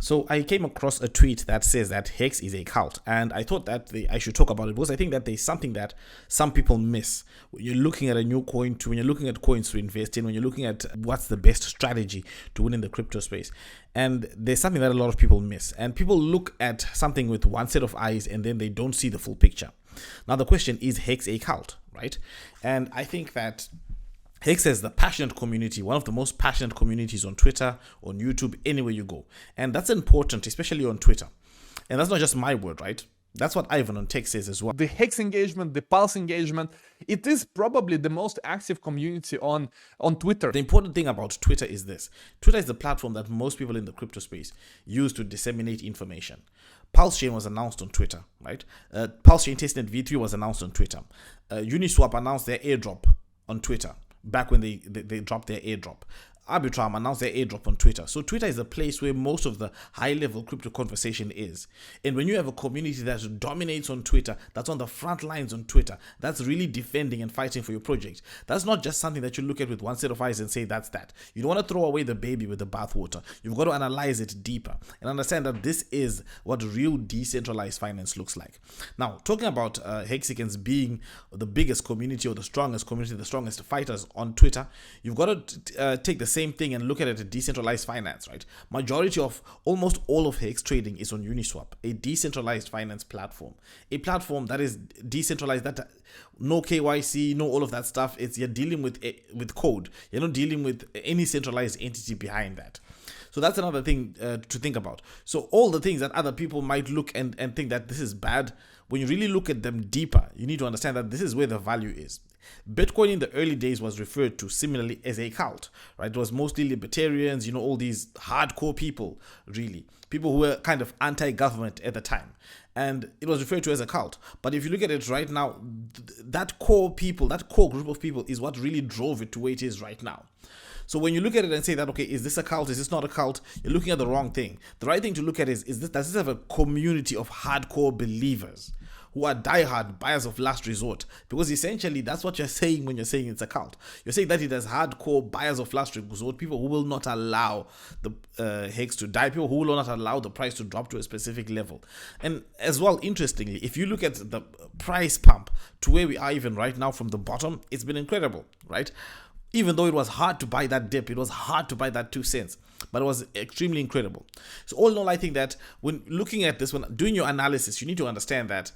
So I came across a tweet that says that Hex is a cult, and I thought that I should talk about it because I think that there's something that some people miss when you're looking at a new coin, when you're looking at coins to invest in, when you're looking at what's the best strategy to win in the crypto space. And there's something that a lot of people miss, and people look at something with one set of eyes and then they don't see the full picture. Now the question is Hex a cult, right? And I think that Hex has the passionate community, one of the most passionate communities on Twitter, on YouTube, anywhere you go. And that's important, especially on Twitter. And that's not just my word, right? That's what Ivan on Tech says as well. The Hex engagement, the Pulse engagement, it is probably the most active community on Twitter. The important thing about Twitter is this. Twitter is the platform that most people in the crypto space use to disseminate information. Pulse Chain was announced on Twitter, right? Pulse Chain Testnet V3 was announced on Twitter. Uniswap announced their airdrop on Twitter back when they dropped their airdrop. Arbitrum announced their airdrop on Twitter. So Twitter is a place where most of the high-level crypto conversation is. And when you have a community that dominates on Twitter, that's on the front lines on Twitter, that's really defending and fighting for your project, that's not just something that you look at with one set of eyes and say that's that. You don't want to throw away the baby with the bathwater. You've got to analyze it deeper and understand that this is what real decentralized finance looks like. Now, talking about Hexicans being the biggest community or the strongest community, the strongest fighters on Twitter, you've got to take the same thing and look at it as decentralized finance, right? Majority of almost all of Hex trading is on Uniswap, a decentralized finance platform, a platform that is decentralized, that no KYC, no all of that stuff. It's you're dealing with code. You're not dealing with any centralized entity behind that. So that's another thing to think about. So all the things that other people might look and think that this is bad, when you really look at them deeper, you need to understand that this is where the value is. Bitcoin in the early days was referred to similarly as a cult, right? It was mostly libertarians, all these hardcore people, really. People who were kind of anti-government at the time. And it was referred to as a cult. But if you look at it right now, that core people, that core group of people is what really drove it to where it is right now. So when you look at it and say that, okay, is this a cult? Is this not a cult? You're looking at the wrong thing. The right thing to look at does this have a community of hardcore believers who are diehard buyers of last resort? Because essentially that's what you're saying when you're saying it's a cult. You're saying that it has hardcore buyers of last resort, people who will not allow the Hex to die, people who will not allow the price to drop to a specific level. And as well, interestingly, if you look at the price pump to where we are even right now from the bottom, it's been incredible, right? Even though it was hard to buy that dip, it was hard to buy that 2 cents, but it was extremely incredible. So all in all, I think that when looking at this, when doing your analysis, you need to understand that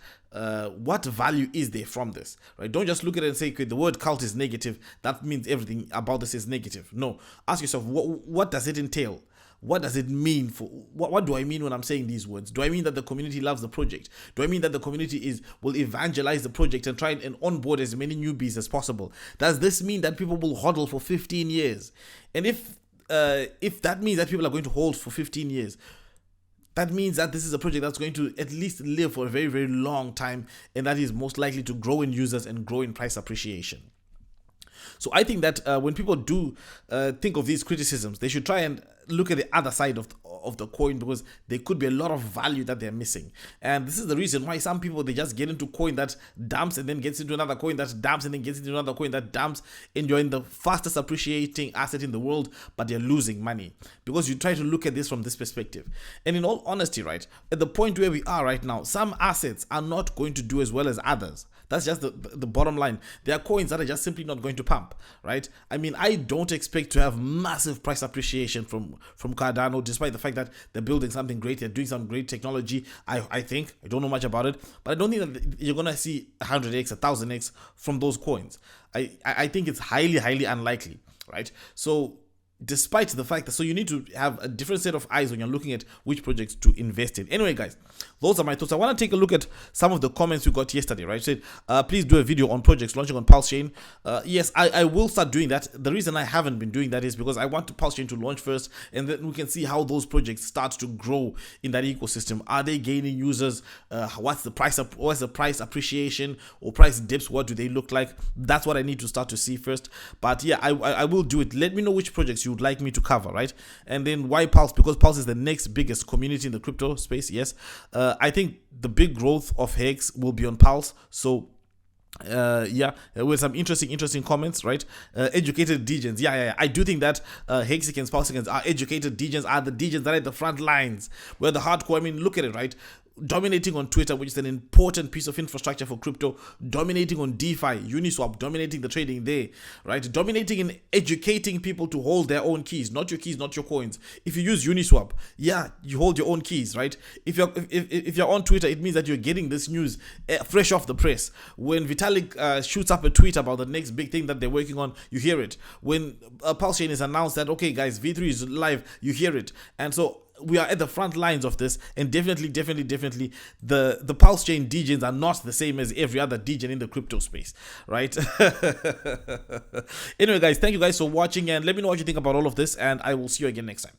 what value is there from this, right? Don't just look at it and say, okay, the word cult is negative, that means everything about this is negative. No, ask yourself, what does it entail? What does it mean for what do I mean when I'm saying these words? Do I mean that the community loves the project? Do I mean that the community will evangelize the project and try and onboard as many newbies as possible? Does this mean that people will hodl for 15 years? And if that means that people are going to hold for 15 years, that means that this is a project that's going to at least live for a very, very long time, and that is most likely to grow in users and grow in price appreciation. So I think that when people do think of these criticisms, they should try and look at the other side of the coin, because there could be a lot of value that they're missing. And this is the reason why some people, they just get into coin that dumps and then gets into another coin that dumps and then gets into another coin that dumps, and you're in the fastest appreciating asset in the world, but you're losing money because you try to look at this from this perspective. And in all honesty, right, at the point where we are right now, some assets are not going to do as well as others. That's just the bottom line. There are coins that are just simply not going to pump, right? I mean, I don't expect to have massive price appreciation from Cardano, despite the fact that they're building something great, they're doing some great technology. I think, I don't know much about it, but I don't think that you're going to see 100x, 1000x from those coins. I think it's highly, highly unlikely, right? So despite the fact that, so you need to have a different set of eyes when you're looking at which projects to invest in. Anyway, guys, those are my thoughts. I want to take a look at some of the comments we got yesterday, right? Said, please do a video on projects launching on Pulse Chain. Yes, I will start doing that. The reason I haven't been doing that is because I want Pulse Chain to launch first, and then we can see how those projects start to grow in that ecosystem. Are they gaining users? What's the price appreciation or price dips? What do they look like? That's what I need to start to see first. But yeah, I will do it. Let me know which projects you would like me to cover, right? And then why Pulse? Because Pulse is the next biggest community in the crypto space. Yes, I think the big growth of Hex will be on Pulse. So With some interesting comments, right? Educated degens, I do think that hexicans, pulsicans are educated degens, are the degens that are at the front lines, where the hardcore, I mean, look at it, right? Dominating on Twitter, which is an important piece of infrastructure for crypto, dominating on DeFi, Uniswap, dominating the trading there, right? Dominating in educating people to hold their own keys, not your keys, not your coins. If you use Uniswap, you hold your own keys, right? If you're on Twitter, it means that you're getting this news fresh off the press. When Vitalik shoots up a tweet about the next big thing that they're working on, you hear it. When Pulse Chain is announced that, okay guys, V3 is live, you hear it. And so we are at the front lines of this, and definitely the Pulse Chain degens are not the same as every other degen in the crypto space, right? Anyway guys, thank you guys for watching, and let me know what you think about all of this, and I will see you again next time.